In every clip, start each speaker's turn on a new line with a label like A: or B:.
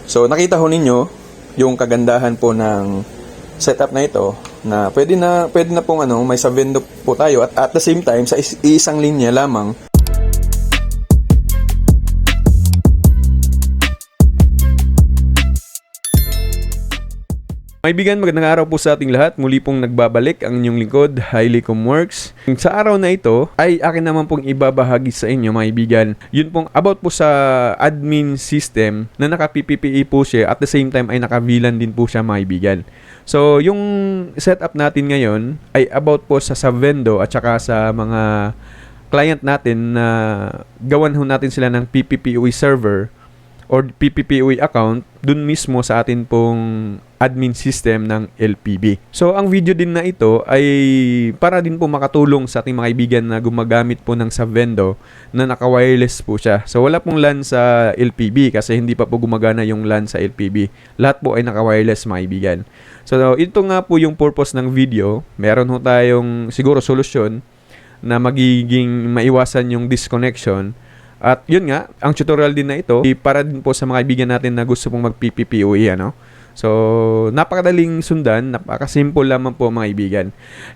A: So nakita ho ninyo yung kagandahan po ng setup na ito, na pwede na pong may Savendo po tayo at the same time sa isang linya lamang. Kaibigan, magandang araw po sa ating lahat. Muli pong nagbabalik ang inyong lingkod, Highlycom Works. Sa araw na ito ay akin naman pong ibabahagi sa inyo, mga kaibigan. Yun pong about po sa admin system na naka-PPPE po siya, at the same time ay naka-VLAN din po siya, mga kaibigan. So, yung setup natin ngayon ay about po sa Savendo at saka sa mga client natin na gawan ho natin sila ng PPPoE server or PPPoE account dun mismo sa atin pong admin system ng LPB. So, ang video din na ito ay para din po makatulong sa ating mga kaibigan na gumagamit po ng Savendo na naka-wireless po siya. So, wala pong LAN sa LPB kasi hindi pa po gumagana yung LAN sa LPB. Lahat po ay naka-wireless, mga kaibigan. So, ito nga po yung purpose ng video. Meron ho tayong siguro solusyon na magiging maiwasan yung disconnection. At yun nga, ang tutorial din na ito para din po sa mga kaibigan natin na gusto pong mag-PPPoE, So, napakadaling sundan, napakasimple lamang po, mga kaibigan.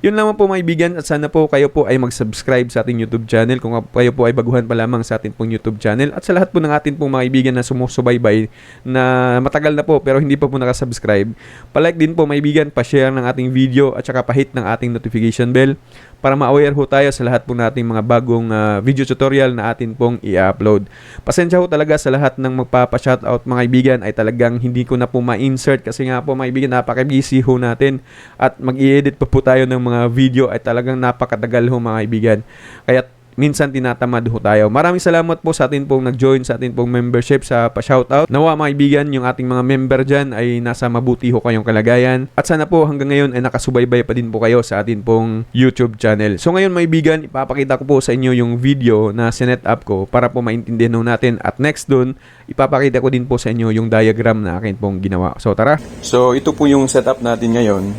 A: Yun lamang po, mga kaibigan, at sana po kayo po ay mag-subscribe sa ating YouTube channel kung kayo po ay baguhan pa lamang sa ating pong YouTube channel, at sa lahat po ng atin pong mga kaibigan na sumusubaybay na matagal na po pero hindi pa po nakasubscribe, palike din po, mga kaibigan, pa-share ng ating video at saka pa-hit ng ating notification bell para ma-aware ho tayo sa lahat po nating mga bagong video tutorial na atin pong i-upload. Pasensya ho talaga sa lahat ng magpapa-shoutout, mga kaibigan, ay talagang hindi ko na po ma-insert kasi nga po, mga kaibigan, napaka-busy ho natin at mag-i-edit pa po tayo ng mga video ay talagang napakatagal ho, mga kaibigan. Kaya minsan tinatamad ho tayo. Maraming salamat po sa atin pong nag-join sa atin pong membership sa pa-shoutout. Nawa, mga kaibigan, yung ating mga member dyan ay nasa mabuti ho kayong kalagayan. At sana po hanggang ngayon ay nakasubaybay pa din po kayo sa atin pong YouTube channel. So ngayon, mga kaibigan, ipapakita ko po sa inyo yung video na sinet up ko para po maintindihan ho natin. At next dun, ipapakita ko din po sa inyo yung diagram na akin pong ginawa. So tara! So ito po yung setup natin ngayon.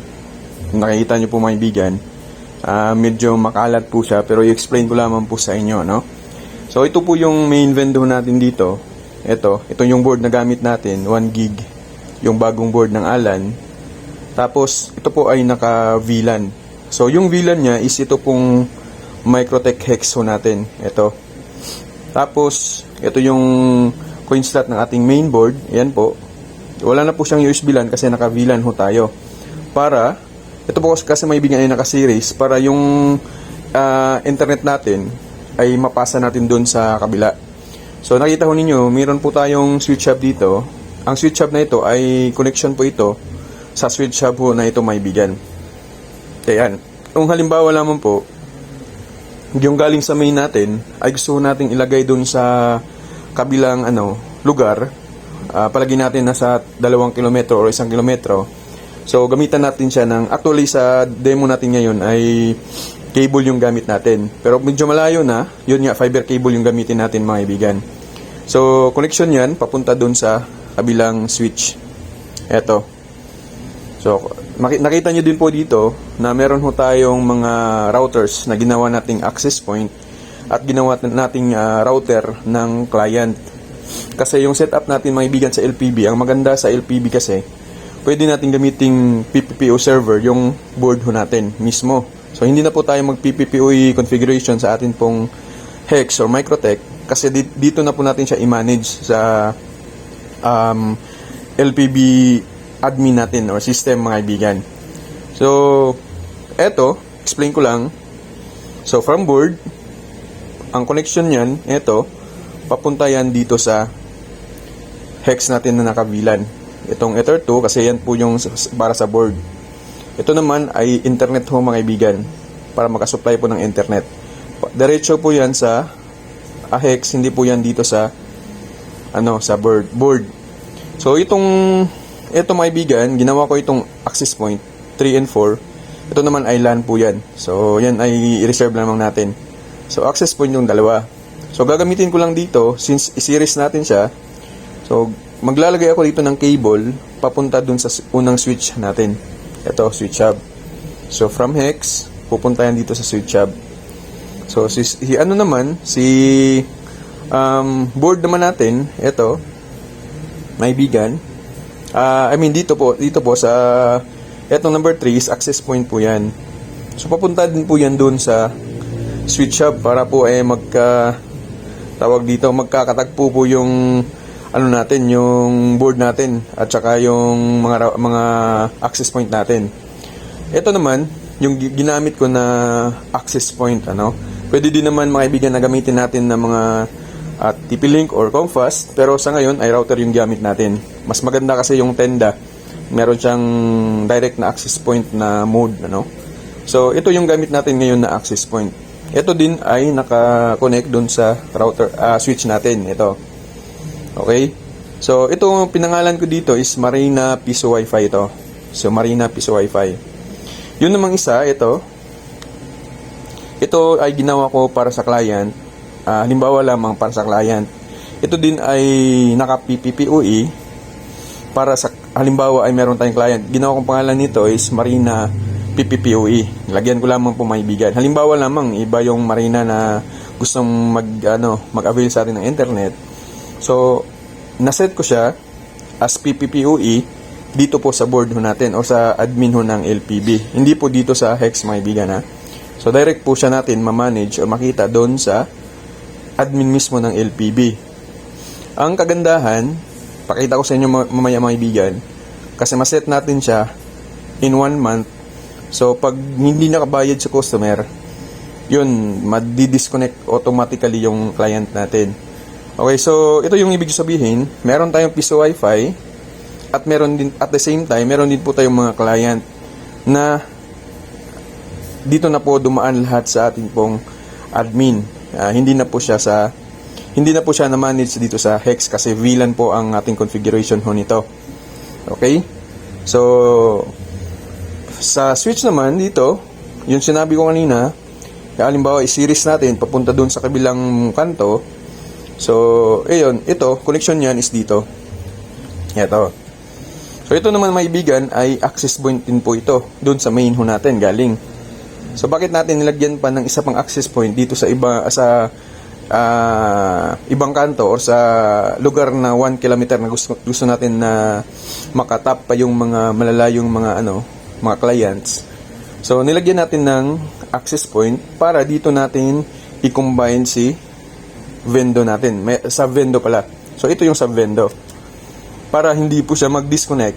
A: Nakikita nyo po, mga kaibigan. Medyo makalat po siya pero i-explain ko lamang po sa inyo, So ito po yung main vendor natin dito. Ito yung board na gamit natin, 1 gig, yung bagong board ng Alan. Tapos ito po ay naka VLAN. So yung VLAN niya is ito pong Microtech Hex ho natin. Ito. Tapos ito yung coin slot ng ating main board. Ayan po. Wala na po siyang USB LAN kasi naka VLAN ho tayo. Para ito po kasi may bigyan ay naka-series para yung internet natin ay mapasa natin doon sa kabila. So nakita ho ninyo, mayroon po tayong switch hub dito. Ang switch hub na ito ay connection po ito sa switch hub ho na ito, may bigyan. Kaya kung halimbawa lamang po, yung galing sa main natin ay gusto nating ilagay doon sa kabilang lugar, palagi natin nasa 2 kilometro o 1 kilometro. So, gamitan natin siya actually sa demo natin ngayon ay cable yung gamit natin. Pero medyo malayo na, yun nga, fiber cable yung gamitin natin, mga kaibigan. So, connection yan, papunta dun sa kabilang switch. Eto. So, nakita nyo din po dito na meron ho tayong mga routers na ginawa nating access point at ginawa nating router ng client. Kasi yung setup natin, mga kaibigan, sa LPB, ang maganda sa LPB kasi, pwede natin gamiting PPPoE server yung board ho natin mismo. So, hindi na po tayo mag-PPPoE configuration sa atin pong Hex or Microtech kasi dito na po natin siya i-manage sa LPB admin natin or system, mga kaibigan. So, eto, explain ko lang. So, from board, ang connection niyan, eto, papunta yan dito sa Hex natin na naka-VLAN. Itong Ether 2 kasi yan po yung para sa board. Ito naman ay internet ho, mga kaibigan, para makasupply po ng internet. Diretso po yan sa Hex, hindi po yan dito sa sa board. So ito, mga kaibigan, ginawa ko itong access point 3 and 4. Ito naman ay LAN po yan. So yan ay i-reserve lamang natin. So access point yung dalawa. So gagamitin ko lang dito since i-series natin siya. So maglalagay ako dito ng cable papunta dun sa unang switch natin. Ito, switch hub. So from Hex, pupunta yan dito sa switch hub. So si board naman natin, ito, maibigan, dito po sa etong number 3 is access point po yan. So papunta din po yan doon sa switch hub para po magkakatagpo po yung yung board natin at saka yung mga access point natin. Ito naman yung ginamit ko na access point, pwede din naman mga kaibigan na gamitin natin ng mga TP-Link or Comfast, pero sa ngayon ay router yung gamit natin. Mas maganda kasi yung Tenda, meron siyang direct na access point na mode, So ito yung gamit natin ngayon na access point. Ito din ay naka-connect dun sa router switch natin, ito. Okay? So ito pinangalan ko dito is Marina Piso Wi-Fi ito. So Marina Piso Wi-Fi. Yun namang isa, ito ay ginawa ko para sa client. Halimbawa lamang para sa client. Ito din ay naka-PPPoE para sa halimbawa ay meron tayong client. Ginawa kong pangalan nito is Marina PPPoE. Lagyan ko lamang po maibigan. Halimbawa lamang iba yung Marina na gustong mag-avail sa atin ng internet. So naset ko siya as PPPoE dito po sa board ho natin o sa admin ho ng LPB. Hindi po dito sa hex maibigan ha. So direct po siya natin ma-manage o makita doon sa admin mismo ng LPB. Ang kagandahan, pakita ko sa inyo mamaya mga kaibigan, kasi maset natin siya in 1 month. So pag hindi nakabayad sa customer, yun, madi-disconnect automatically yung client natin. Okay, so ito yung ibig sabihin, meron tayong Piso Wi-Fi at meron din at the same time, meron din po tayong mga client na dito na po dumaan lahat sa ating pong admin. Hindi na po siya na-manage dito sa hex kasi VLAN po ang ating configuration ho nito. Okay? So sa switch naman dito, yung sinabi ko kanina, halimbawa i-series natin papunta doon sa kabilang kanto. So ito, connection niyan is dito. Ito. So ito naman maibigan ay access point din po ito doon sa main ho natin galing. So bakit natin nilagyan pa ng isa pang access point dito sa ibang kanto or sa lugar na 1 kilometer na gusto natin na makatap pa yung mga malalayong mga clients. So nilagyan natin ng access point para dito natin i-combine si vendo natin. May sub-vendo pala. So ito yung sub-vendo. Para hindi po siya mag-disconnect,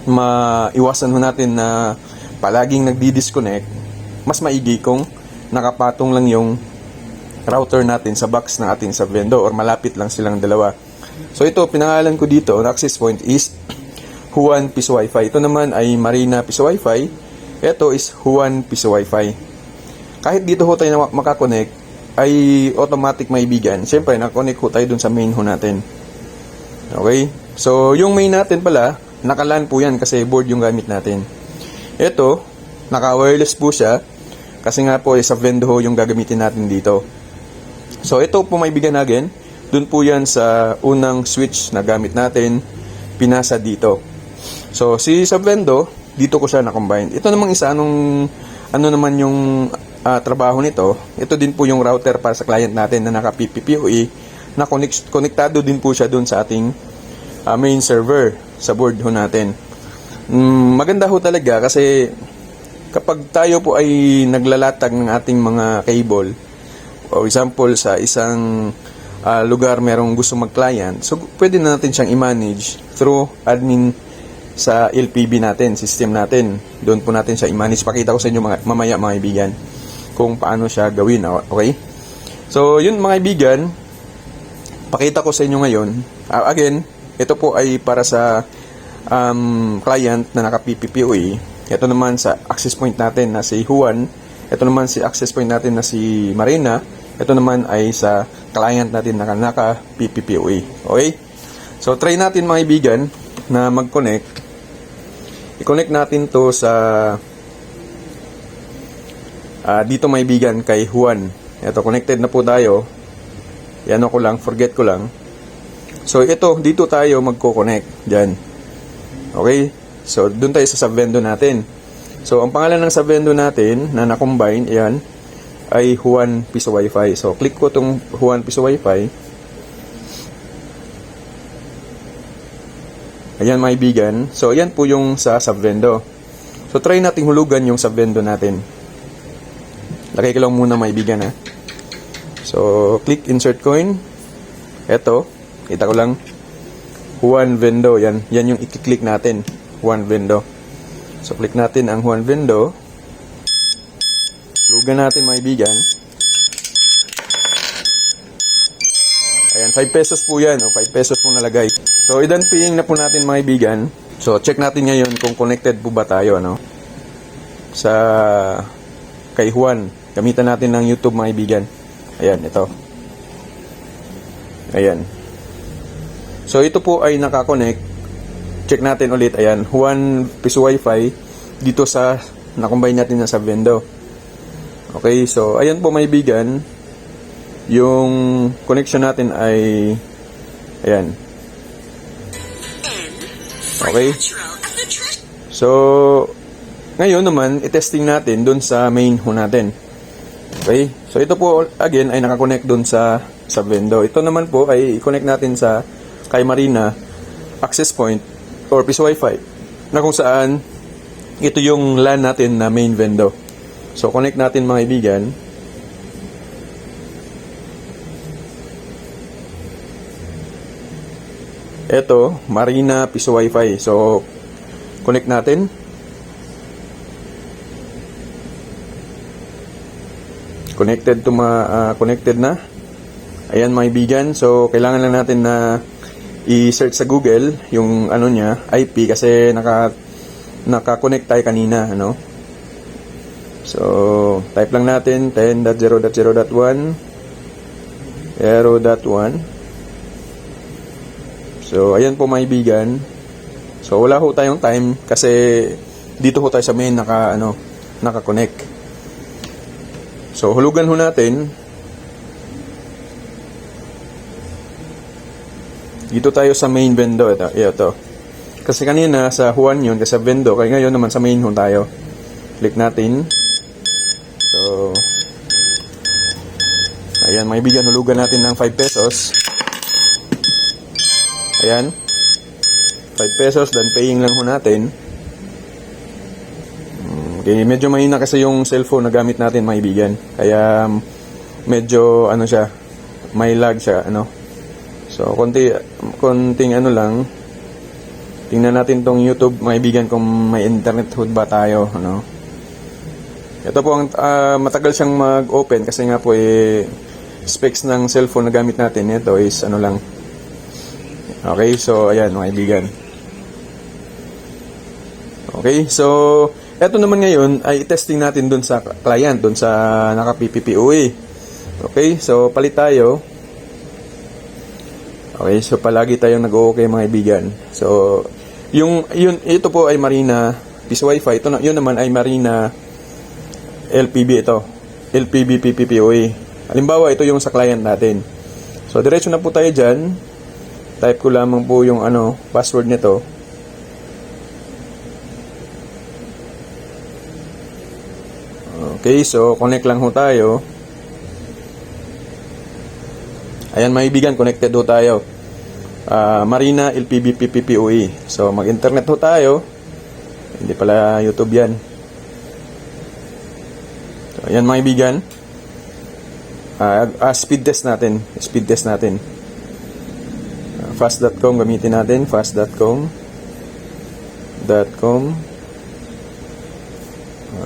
A: maiwasan ho natin na palaging nagdi-disconnect. Mas maigi kung nakapatong lang yung router natin sa box ng ating sub-vendo or malapit lang silang dalawa. So ito, pinangalan ko dito, na access point is Juan Piso Wi-Fi. Ito naman ay Marina Piso Wi-Fi. Ito is Juan Piso Wi-Fi. Kahit dito ho tayo makakonect, ay automatic maibigan. Siyempre, nakakonect ho tayo dun sa main ho natin. Okay? So, yung main natin pala, naka-LAN po yan kasi board yung gamit natin. Ito, naka-wireless po siya. Kasi nga po, sa vendo ho yung gagamitin natin dito. So, ito po maibigan natin. Dun po yan sa unang switch na gamit natin. Pinasa dito. So, si sa vendo, dito ko siya na-combine. Ito namang isa, ano naman yung trabaho nito. Ito din po yung router para sa client natin na naka-PPPoE. Na konektado din po siya dun sa ating main server sa board ho natin. Maganda ho talaga kasi kapag tayo po ay naglalatag ng ating mga cable, for example, sa isang lugar merong gusto mag-client, so pwede na natin siyang i-manage through admin sa LPB natin, system natin. Doon po natin siya i-manage. Pakita ko sa inyo mamaya mga kaibigan kung paano siya gawin. Okay? So, yun mga kaibigan, pakita ko sa inyo ngayon. Again, ito po ay para sa client na naka-PPPoE. Ito naman sa access point natin na si Juan. Ito naman si access point natin na si Marina. Ito naman ay sa client natin na naka-PPPoE. Okay? So, try natin mga kaibigan na mag-connect. I-connect natin to sa dito mga kaibigan kay Juan. Ito, connected na po tayo. Yan ko lang, forget ko lang. So, ito, dito tayo magko-connect. Diyan. Okay? So, dun tayo sa sub-vendo natin. So, ang pangalan ng sub-vendo natin na na-combine, ayan, ay Juan Piso Wi-Fi. So, click ko itong Juan Piso Wi-Fi. Ayan mga kaibigan. So, ayan po yung sa subvendo. So, try nating hulugan yung subvendo natin. Lagay ko lang muna mga kaibigan ha. So, click insert coin. Ito, kita ko lang. Juan Vendo. Yan yung i-click natin. Juan Vendo. So, click natin ang Juan Vendo. Hulugan natin mga kaibigan. Ayan, 5 pesos po yan. 5 pesos po nalagay. So, idan-ping na po natin mga kaibigan. So, check natin ngayon kung connected po ba tayo, ano? Sa kay Juan. Gamitan natin ng YouTube mga kaibigan. Ayan, ito. Ayan. So, ito po ay nakakonect. Check natin ulit. Ayan, Juan piso Wi-Fi dito sa nakombine natin na sa Vendo. Okay, so, ayan po mga kaibigan. Yung connection natin ay ayan. Okay. So, ngayon naman, i-testing natin dun sa main ho natin. Okay. So, ito po, again, ay nakakonect dun sa Vendo. Ito naman po ay i-connect natin sa kay Marina access point or piso Wi-Fi na kung saan ito yung LAN natin na main Vendo. So, connect natin mga kaibigan. Ito, Marina piso Wi-Fi. So, connect natin. Connected to connected na. Ayan mga kaibigan. So, kailangan lang natin na i-search sa Google yung ano niya, IP kasi naka-connect tayo kanina, ano? So, type lang natin 10.0.0.1 0.1. So, ayan po mga kaibigan. So, wala ho tayong time kasi dito ho tayo sa main naka-connect. So, hulugan ho natin. Dito tayo sa main Vendo. Ito. Kasi kanina sa Juan yun, kasi sa Vendo. Kaya ngayon naman sa main ho tayo. Click natin. So, ayan mga kaibigan, hulugan natin ng 5 pesos. Ayan. 5 pesos, then paying lang ho natin. Okay, medyo mahina kasi yung cellphone na gamit natin mga kaibigan. Kaya medyo siya, may lag siya, ano. So, konting lang. Tingnan natin tong YouTube mga kaibigan kung may internet hood ba tayo, ano. Ito po ang matagal siyang mag-open kasi nga po specs ng cellphone na gamit natin. Ito is lang. Okay, so ayan mga kaibigan. Okay, so eto naman ngayon ay testing natin dun sa client, dun sa naka-PPPoE. Okay, so palit tayo. Okay, so palagi tayong nag-o-okay mga kaibigan. So ito po ay Marina piso Wi-Fi. Yun naman ay Marina LPB ito. LPB PPPoE. Halimbawa, ito yung sa client natin. So diretso na po tayo diyan. Type ko lamang po yung password nito. Okay, so connect lang ho tayo. Ayan mga kaibigan, connected ho tayo. Marina LPB PPPoE. So mag-internet ho tayo. Hindi pala YouTube yan. So ayan mga kaibigan. Speed test natin. Fast.com gamitin natin. Fast.com.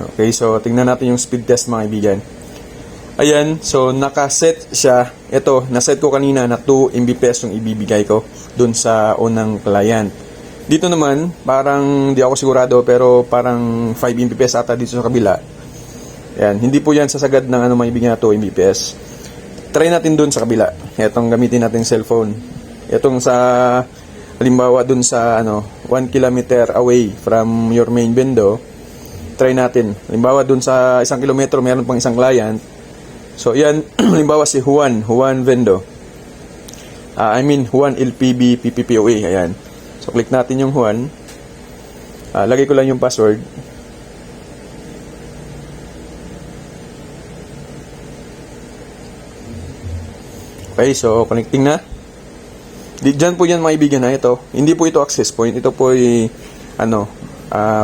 A: Okay, so tingnan natin yung speed test mga kaibigan. Ayan, so nakaset siya. Ito, naset ko kanina na 2 Mbps yung ibibigay ko dun sa unang client. Dito naman, parang di ako sigurado pero parang 5 Mbps ata dito sa kabila. Ayan, hindi po yan sasagad ng maibigyan na 2 Mbps. Try natin dun sa kabila. Itong gamitin natin cellphone. Itong sa halimbawa dun sa 1 kilometer away from your main Vendo. Try natin. Halimbawa dun sa 1 kilometro meron pang isang client. So yan, halimbawa si Juan Vendo. Juan LPB PPPoE. Ayan. So click natin yung Juan. Lagay ko lang yung password. Okay, so connecting na. Diyan po yan maibigan na ito. Hindi po ito access point. Ito po ay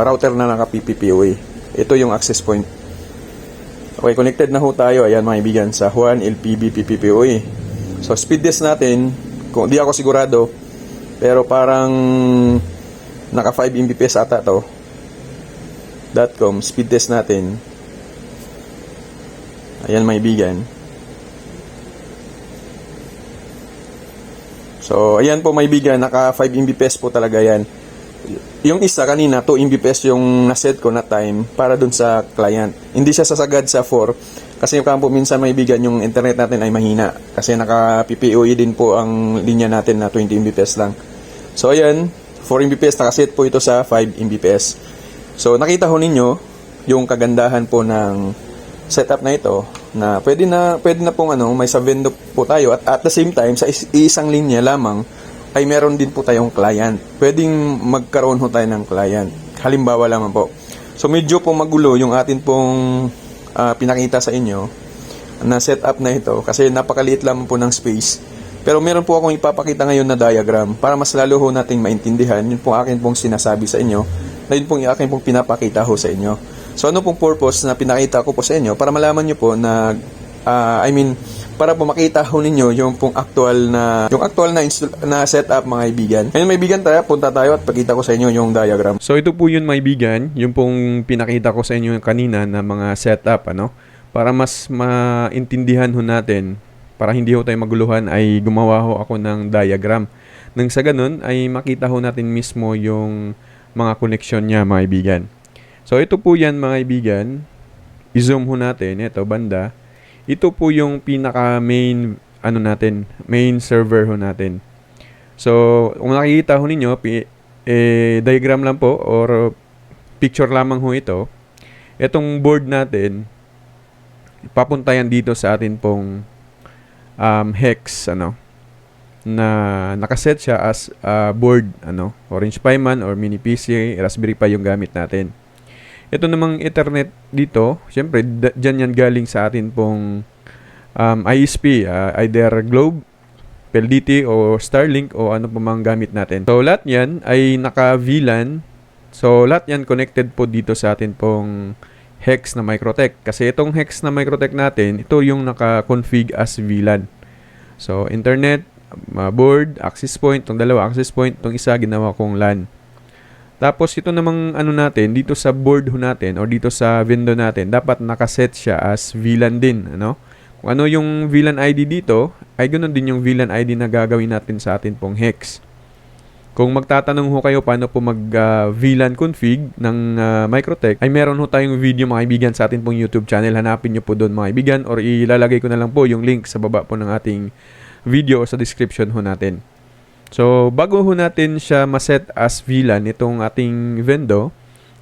A: router na naka-PPPoE. Ito yung access point. Okay, connected na ho tayo. Ayan maibigan sa Juan LPB PPPoE. So speed test natin, kung di ako sigurado, pero parang naka 5 Mbps ata to. .com speed test natin. Ayan maibigan. So, ayan po maibigan, naka 5 Mbps po talaga yan. Yung isa kanina, 2 Mbps yung naset ko na time para dun sa client. Hindi siya sasagad sa 4 kasi yung kampo minsan maibigan yung internet natin ay mahina. Kasi naka PPOE din po ang linya natin na 20 Mbps lang. So, ayan, 4 Mbps, nakaset po ito sa 5 Mbps. So, nakita ho ninyo yung kagandahan po ng setup na ito na pwede na pong may subvendo po tayo at the same time sa isang linya lamang ay meron din po tayong client. Pwedeng magkaroon ho tayo ng client. Halimbawa lamang po. So medyo po magulo yung atin pong pinakita sa inyo na setup na ito kasi napakaliit lamang po ng space. Pero meron po akong ipapakita ngayon na diagram para mas lalo ho nating maintindihan yun po akin pong sinasabi sa inyo na yun pong akin pong pinapakita ho sa inyo. So ano pong purpose na pinakita ko po sa inyo para malaman nyo po na para po makita ho ninyo yung pong actual na setup mga kaibigan. Ngayon maibigan tayo, punta tayo at pakita ko sa inyo yung diagram. So ito po yun maibigan, yung pong pinakita ko sa inyo kanina na mga setup para mas maintindihan ho natin, para hindi ho tayo maguluhan ay gumawa ho ako ng diagram. Nang sa ganun ay makita ho natin mismo yung mga connection niya mga kaibigan. So, ito po yan mga kaibigan. I-zoom ho natin. Ito, banda. Ito po yung pinaka-main, main server ho natin. So, kung nakikita ho ninyo, diagram lang po or picture lamang ho ito. Itong board natin, papunta yan dito sa atin pong hex, na nakaset siya as board, Orange Pi man or Mini PC, Raspberry Pi yung gamit natin. Ito namang Ethernet dito, syempre dyan yan galing sa atin pong ISP, either Globe, PLDT o Starlink o ano pa mang gamit natin. So lahat yan ay naka VLAN. So lahat yan connected po dito sa atin pong hex na Microtech. Kasi itong hex na Microtech natin, ito yung naka-config as VLAN. So internet, board, access point, itong dalawa access point, itong isa ginawa kong LAN. Tapos ito namang natin, dito sa board ho natin or dito sa window natin, dapat nakaset siya as VLAN din, Kung ano yung VLAN ID dito, ay ganoon din yung VLAN ID na gagawin natin sa atin pong hex. Kung magtatanong ho kayo paano po mag VLAN config ng Microtech, ay meron ho tayong video mga kaibigan sa atin pong YouTube channel. Hanapin nyo po doon mga kaibigan or ilalagay ko na lang po yung link sa baba po ng ating video o sa description ho natin. So, bago ho natin siya maset as VLAN itong ating Vendo,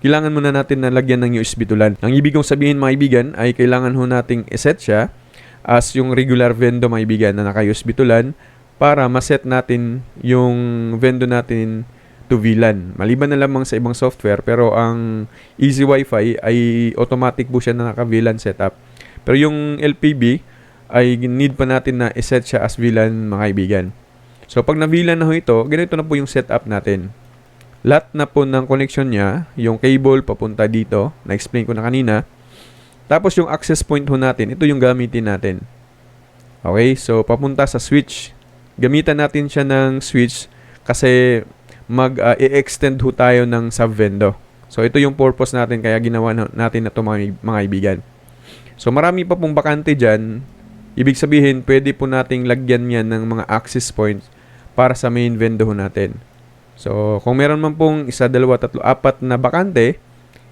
A: kailangan muna natin na lagyan ng USB to LAN. Ang ibig kong sabihin mga kaibigan ay kailangan ho nating iset siya as yung regular Vendo mga kaibigan na naka-USB to LAN para maset natin yung Vendo natin to VLAN. Maliban na lamang sa ibang software pero ang Easy Wi-Fi ay automatic po siya na naka-VLAN setup. Pero yung LPB ay need pa natin na iset siya as VLAN mga kaibigan. So, pag na-VLAN na ho ito, ganito na po yung setup natin. Lahat na po ng connection niya, yung cable papunta dito, na-explain ko na kanina. Tapos yung access point ho natin, ito yung gamitin natin. Okay, so papunta sa switch. Gamitan natin siya ng switch kasi mag-i-extend ho tayo ng subvendo. So, ito yung purpose natin, kaya ginawa natin na ito mga kaibigan. So, marami pa pong bakante dyan. Ibig sabihin, pwede po nating lagyan yan ng mga access points para sa main Vendo natin. So, kung meron man pong 1, 2, 3, 4 na bakante,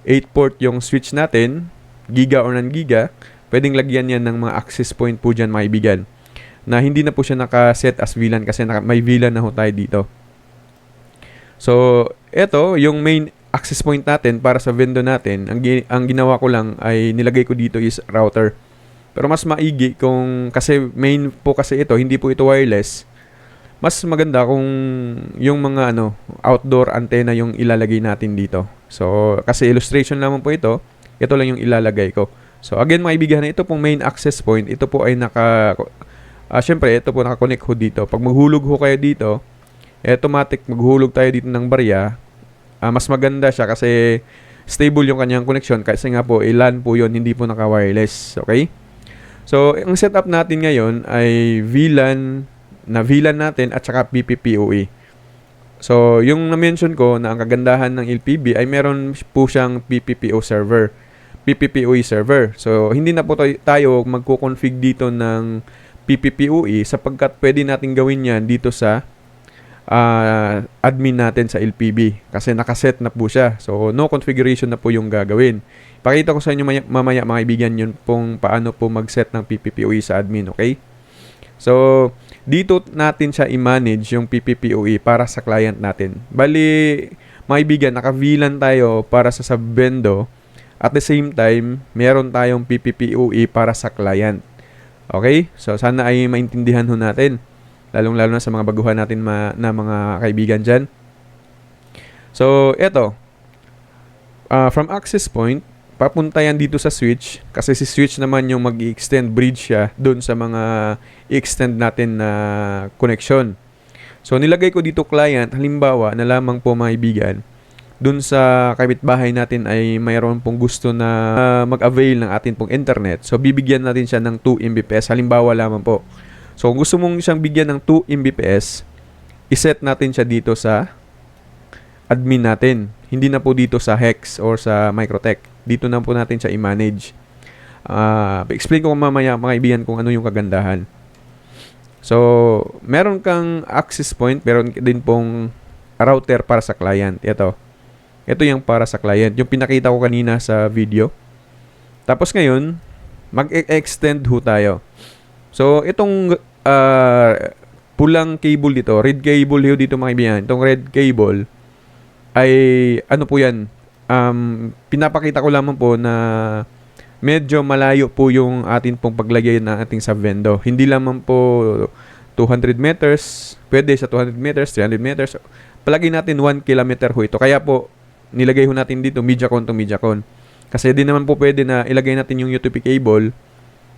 A: 8 port yung switch natin, giga or non-giga, pwedeng lagyan yan ng mga access point po dyan mga kaibigan. Na hindi na po siya nakaset as VLAN kasi may VLAN na ho tayo dito. So, eto, yung main access point natin para sa Vendo natin, ang ginawa ko lang ay nilagay ko dito is router. Pero mas maigi kasi main po kasi ito, hindi po ito wireless. Mas maganda kung yung mga outdoor antenna yung ilalagay natin dito. So, kasi illustration lamang po ito lang yung ilalagay ko. So, again mga kaibigan, ito pong main access point, ito po ay syempre, ito po nakakonect ho dito. Pag maghulog ho kayo dito, automatic maghulog tayo dito ng barya. Mas maganda siya kasi stable yung kanyang connection kasi nga po LAN po yun, hindi po naka-wireless. Okay? So, ang setup natin ngayon ay VLAN natin at saka PPPoE. So, yung na-mention ko na ang kagandahan ng LPB ay meron po siyang PPPoE server. So, hindi na po tayo magko-config dito ng PPPoE sapagkat pwede natin gawin yan dito sa admin natin sa LPB kasi nakaset na po siya. So, no configuration na po yung gagawin. Pakita ko sa inyo mamaya mga kaibigan yun pong paano po mag-set ng PPPoE sa admin, okay? So, dito natin siya i-manage yung PPPoE para sa client natin. Bali, mga kaibigan, naka-VLAN tayo para sa sub-vendo. At the same time, meron tayong PPPoE para sa client. Okay? So, sana ay maintindihan ho natin. Lalong-lalo na sa mga baguhan natin na mga kaibigan dyan. So, eto. From access point, papunta yan dito sa switch. Kasi si switch naman yung mag-i-extend, bridge siya doon sa mga i-extend natin na connection. So, nilagay ko dito client. Halimbawa, na lamang po mga kaibigan, doon sa kapitbahay natin ay mayroon pong gusto na mag-avail ng atin pong internet. So, bibigyan natin siya ng 2 Mbps. Halimbawa lamang po. So, kung gusto mong siyang bigyan ng 2 Mbps, iset natin siya dito sa admin natin. Hindi na po dito sa Hex or sa Microtech. Dito na po natin siya i-manage. Explain ko mamaya mga kaibigan kung ano yung kagandahan. So, meron kang access point, meron din pong router para sa client. Ito yung para sa client. Yung pinakita ko kanina sa video. Tapos ngayon, mag-extend ho tayo. So, itong pulang cable dito, red cable dito mga kaibigan. Itong red cable ay ano po yan? Pinapakita ko lamang po na medyo malayo po yung atin pong paglagay ng ating sub-vendo. Hindi lamang po 200 meters, pwede sa 200 meters, 300 meters. Palagay natin 1 kilometer ho ito. Kaya po, nilagay ho natin dito MediaCon to MediaCon. Kasi di naman po pwede na ilagay natin yung UTP cable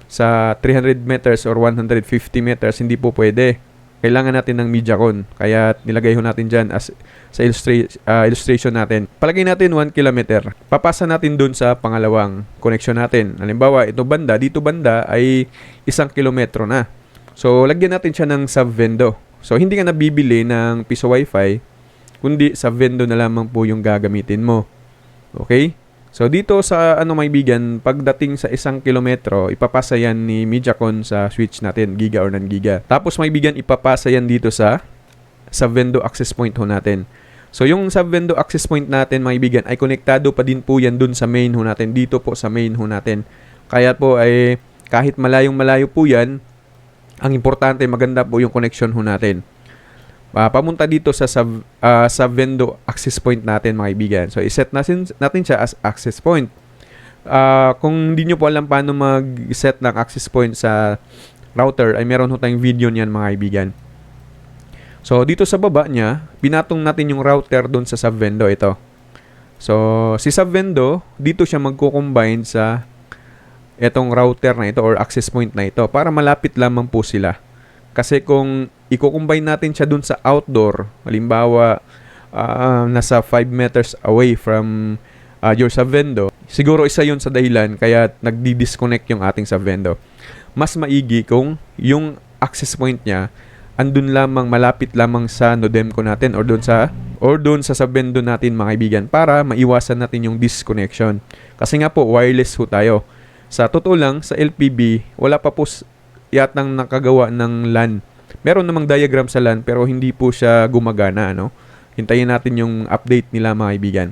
A: sa 300 meters or 150 meters, hindi po pwede. Kailangan natin ng MediaCon. Kaya nilagay ho natin dyan as sa illustration natin. Palagay natin 1 kilometer. Papasa natin dun sa pangalawang connection natin. Halimbawa, ito banda, dito banda ay 1 kilometro na. So, lagyan natin siya ng sub-vendo. So, hindi ka nabibili ng piso wifi, kundi sub-vendo na lamang po yung gagamitin mo. Okay? So, dito sa maibigan, pagdating sa 1 kilometro, ipapasa yan ni MediaCon sa switch natin, giga or non-giga. Tapos, maibigan, ipapasa yan dito sa sub-vendo access point ho natin. So, yung sub-vendo access point natin, maibigan, ay konektado pa din po yan dun sa main ho natin, dito po sa main ho natin. Kaya po, ay kahit malayong-malayo po yan, ang importante, maganda po yung connection ho natin. Pamunta dito sa sub-vendo access point natin mga kaibigan. So, iset natin siya as access point. Kung hindi nyo po alam paano mag-set ng access point sa router, ay meron ho tayong video niyan mga kaibigan. So, dito sa baba niya, pinatong natin yung router doon sa sub-vendo. Ito. So, si sub-vendo, dito siya magko-combine sa itong router na ito or access point na ito para malapit lamang po sila. Kasi kung i-combine natin siya dun sa outdoor, halimbawa, nasa 5 meters away from your sub-vendo, siguro isa yun sa dahilan kaya nagdi-disconnect yung ating sub-vendo. Mas maigi kung yung access point niya andun lamang, malapit lamang sa nodem ko natin or dun sa sub-vendo natin mga kaibigan para maiwasan natin yung disconnection. Kasi nga po, wireless ho tayo. Sa totoo lang, sa LPB, wala pa po yatang nakagawa ng LAN. Meron namang diagram sa LAN pero hindi po siya gumagana, ano? Hintayin natin yung update nila mga kaibigan.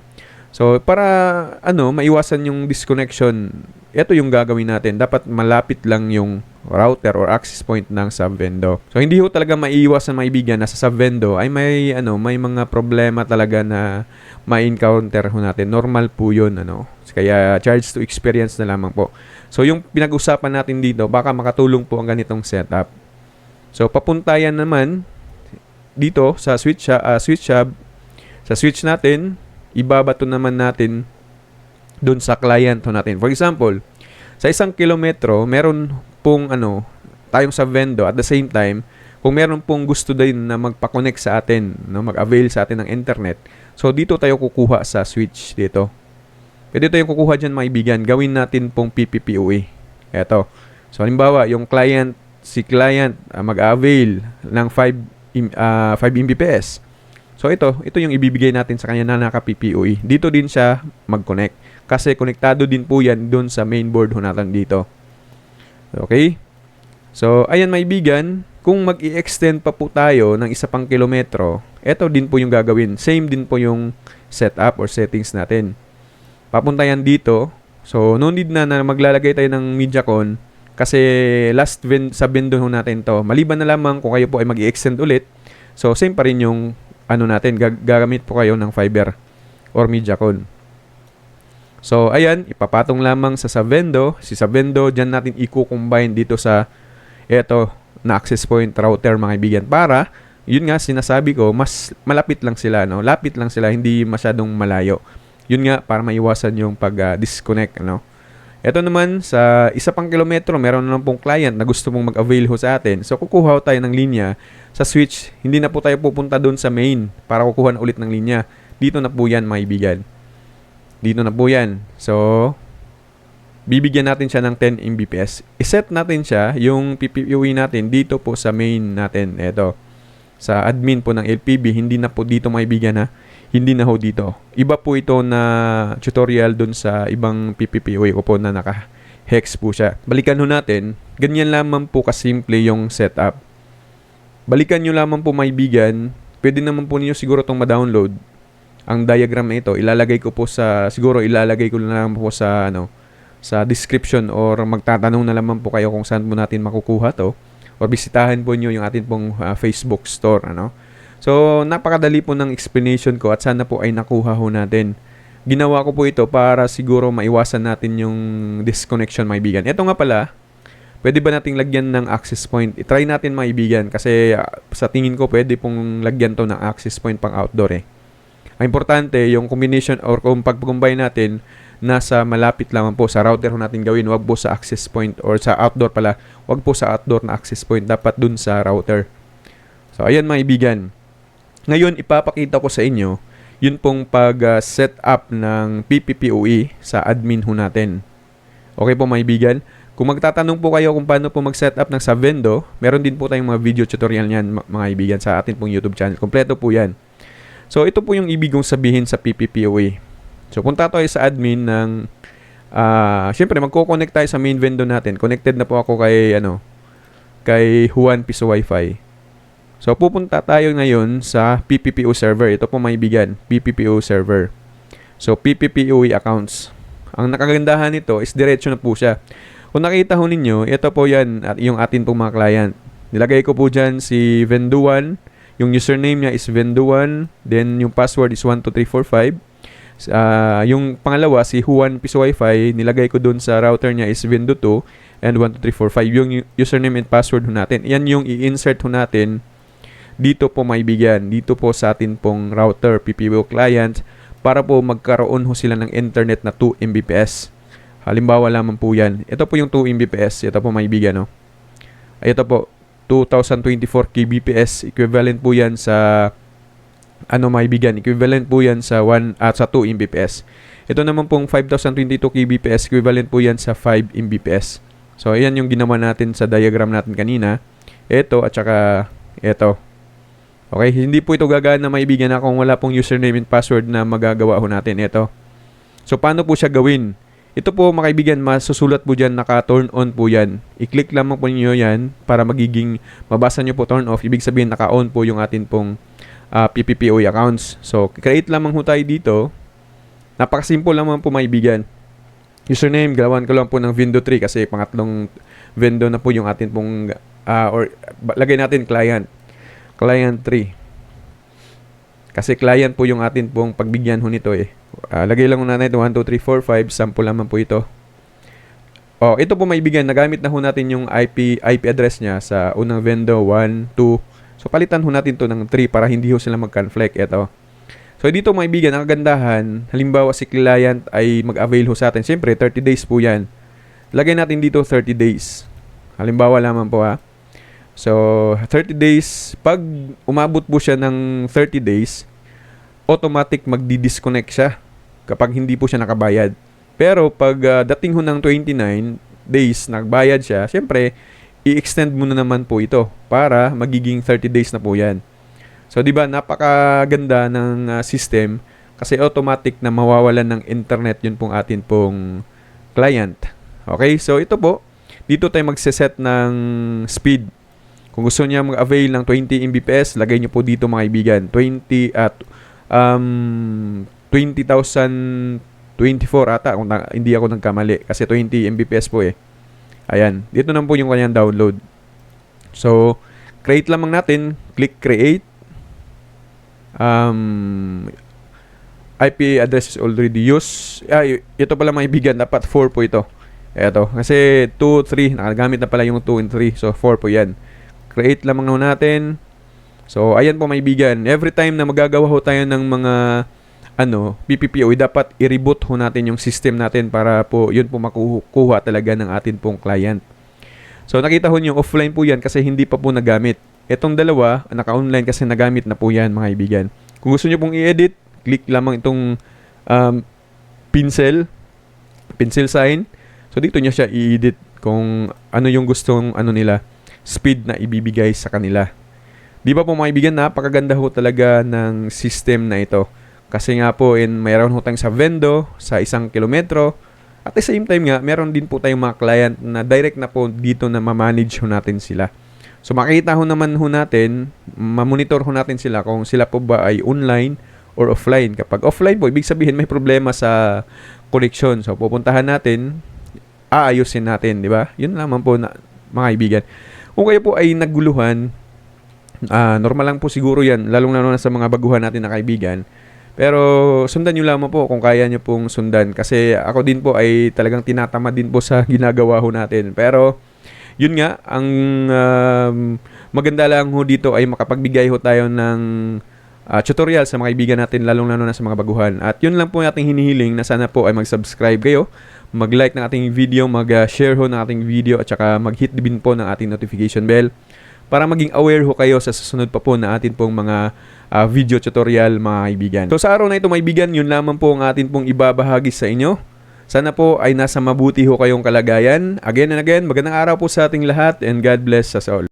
A: So, para maiwasan yung disconnection, ito yung gagawin natin. Dapat malapit lang yung router or access point ng sub-vendo. So, hindi ho talaga maiiwasan mga kaibigan na sa sub-vendo ay may mga problema talaga na ma-encounter ho natin. Normal po yun, Kaya, charge to experience na lamang po. So, yung pinag-usapan natin dito, baka makatulong po ang ganitong setup. So, papunta yan naman dito sa switch hub. Sa switch natin, ibabato naman natin doon sa client natin. For example, sa 1 kilometro, meron pong tayong sub-vendo. At the same time, kung meron pong gusto din na magpa-connect sa atin, no, mag-avail sa atin ng internet, so dito tayo kukuha sa switch dito. Pwede tayong kukuha dyan mga kaibigan. Gawin natin pong PPPoE. Eto. So halimbawa, yung client, si client mag-avail ng 5 Mbps. So ito yung ibibigay natin sa kanya na naka-PPoE. Dito din siya mag-connect. Kasi konektado din po yan doon sa mainboard ho natin dito. Okay? So ayan mga kaibigan, kung mag-i-extend pa po tayo ng isa pang kilometro, ito din po yung gagawin. Same din po yung setup or settings natin. Papunta yan dito. So, no need na maglalagay tayo ng MediaCon kasi sa vendor natin to. Maliban na lamang kung kayo po ay mag-i-extend ulit. So, same pa rin yung natin. Gagamit po kayo ng fiber or MediaCon. So, ayan. Ipapatong lamang sa Savendo. Si Savendo, dyan natin i-combine dito sa na access point router mga kaibigan. Para, yun nga sinasabi ko, mas malapit lang sila. No? Lapit lang sila, hindi masyadong malayo. Yun nga, para maiwasan yung pag-disconnect, ano. Ito naman, sa isa pang kilometro, meron na pong client na gusto mong mag-avail ho sa atin. So, kukuha tayo ng linya sa switch. Hindi na po tayo pupunta doon sa main para kukuha na ulit ng linya. Dito na po yan, mga kaibigan. Dito na po yan. So, bibigyan natin siya ng 10 Mbps. I-set natin siya, yung PPPoE natin, dito po sa main natin. Ito. Sa admin po ng LPB, hindi na po dito, mga kaibigan, ha. Hindi na ho dito. Iba po ito na tutorial dun sa ibang PPPoE ko po na naka-hex po siya. Balikan ho natin. Ganyan lamang po kasimple yung setup. Balikan nyo lamang po maibigan. Pwede naman po niyo siguro itong ma-download. Ang diagram na ito, ilalagay ko lang po sa sa description or magtatanong na lamang po kayo kung saan po natin makukuha to. Or bisitahin po niyo yung atin pong Facebook store, ano. So, napakadali po ng explanation ko at sana po ay nakuha ho natin. Ginawa ko po ito para siguro maiwasan natin yung disconnection, mga kaibigan. Ito nga pala, pwede ba nating lagyan ng access point? I-try natin, mga kaibigan, kasi sa tingin ko pwede pong lagyan to ng access point pang outdoor eh. Ang importante, yung combination or kung pag-combine natin, nasa malapit lamang po sa router ho natin gawin, wag po sa access point or sa outdoor pala, wag po sa outdoor na access point, dapat dun sa router. So, ayan mga kaibigan. Ngayon, ipapakita ko sa inyo yun pong pag-set up ng PPPoE sa admin ho natin. Okay po mga kaibigan? Kung magtatanong po kayo kung paano po mag-set up ng Savendo, meron din po tayong mga video tutorial niyan mga kaibigan sa atin pong YouTube channel. Kompleto po yan. So, ito po yung ibig kong sabihin sa PPPoE. So, punta tayo sa admin ng siyempre, magko-connect tayo sa main vendor natin. Connected na po ako kay Juan Piso Wi-Fi. So, pupunta tayo ngayon sa PPPoE server. Ito po mga kaibigan, PPPoE server. So, PPPoE accounts. Ang nakagandahan nito is diretso na po siya. Kung nakita ho ninyo, ito po yan at yung atin pong mga client. Nilagay ko po dyan si Venduan. Yung username niya is Venduan. Then, yung password is 12345. Yung pangalawa, si Juan Piso Wi-Fi. Nilagay ko dun sa router niya is Vendo2 and 12345. Yung username and password ho natin. Yan yung i-insert ho natin dito po maibigan, dito po sa atin pong router, PPPoE client, para po magkaroon ho sila ng internet na 2 Mbps. Halimbawa lamang po yan. Ito po yung 2 Mbps. Ito po maibigan, no? Ito po, 2024 kbps. Equivalent po yan sa, maibigan? Equivalent po yan sa 2 Mbps. Ito naman pong 5022 kbps. Equivalent po yan sa 5 Mbps. So, ayan yung ginawa natin sa diagram natin kanina. Ito at saka ito. Okay, hindi po ito gagana maibigan na kung wala pong username and password na magagawa ho natin. Ito. So, paano po siya gawin? Ito po, mga kaibigan, masusulat po dyan, naka-turn on po yan. I-click lamang po niyo yan para mabasa nyo po turn off. Ibig sabihin, naka-on po yung atin pong PPPoE accounts. So, create lamang ho tayo dito. Napakasimple lamang po, mga kaibigan. Username, gawan ko lang po ng Vendo3 kasi pangatlong Vendo na po yung atin pong, or lagay natin client. Client 3. Kasi client po yung atin pong pagbigyan ho nito eh. Lagay lang na ito 1, 2, 3, 4, 5. Sample naman po ito. Ito po maibigan. Nagamit na ho natin yung IP address niya sa unang Vendo 1, 2. So palitan ho natin to ng 3 para hindi ho sila mag-conflict. Ito. So dito maibigan, ang kagandahan, halimbawa si client ay mag-avail ho sa atin. Siyempre 30 days po yan. Lagay natin dito 30 days. Halimbawa lamang po ha. So, 30 days, pag umabot po siya ng 30 days, automatic magdi-disconnect siya kapag hindi po siya nakabayad. Pero pag dating ho ng 29 days nagbayad siya, syempre, i-extend mo na naman po ito para magiging 30 days na po yan. So, di ba, napakaganda ng system kasi automatic na mawawalan ng internet yun pong atin pong client. Okay, so ito po, dito tayo magse-set ng speed. Kung gusto niya mag-avail ng 20 Mbps, lagay niyo po dito mga kaibigan, 20,024 ata, kung hindi ako nagkamali, kasi 20 Mbps po eh. Ayan, dito na po yung kanyang download. So, create lamang natin, click create. IP address is already used. Ito pala mga kaibigan, dapat 4 po ito. Eto, kasi 2, 3, nakagamit na pala yung 2 and 3, so 4 po yan. Create lamang natin. So, ayan po mga kaibigan, every time na magagawa ho tayo ng mga PPPoE, dapat i-reboot ho natin yung system natin para po yun po makukuha talaga ng atin pong client. So, nakita ho nyo, offline po yan kasi hindi pa po nagamit. Itong dalawa, naka-online kasi nagamit na po yan mga kaibigan. Kung gusto nyo pong i-edit, click lamang itong pencil sign. So, dito nyo siya i-edit kung ano yung gustong nila, speed na ibibigay sa kanila. Di ba po mga kaibigan, napakaganda ho talaga ng system na ito. Kasi nga po, mayroon ho tayong sa vendo, sa 1 kilometro. At the same time nga, meron din po tayong mga client na direct na po dito na ma-manage ho natin sila. So makita ho naman ho natin, ma-monitor ho natin sila kung sila po ba ay online or offline. Kapag offline po, ibig sabihin may problema sa connection. So pupuntahan natin, aayusin natin, di ba? Yun naman po mga kaibigan. Kung kayo po ay naguluhan, normal lang po siguro yan, lalong-lalo na sa mga baguhan natin na kaibigan. Pero sundan nyo lamang po kung kaya nyo pong sundan. Kasi ako din po ay talagang tinatamad din po sa ginagawa ho natin. Pero yun nga, ang maganda lang ho dito ay makapagbigay ho tayo ng tutorial sa mga kaibigan natin, lalong-lalo na sa mga baguhan. At yun lang po ating hinihiling na sana po ay mag-subscribe kayo, mag-like ng ating video, mag-share ho ng ating video, at saka mag-hit din po ng ating notification bell para maging aware ho kayo sa susunod pa po na atin pong mga video tutorial mga kaibigan. So sa araw na ito mga kaibigan, yun lamang po ang atin pong ibabahagi sa inyo. Sana po ay nasa mabuti ho kayong kalagayan. Again and again, magandang araw po sa ating lahat and God bless us all.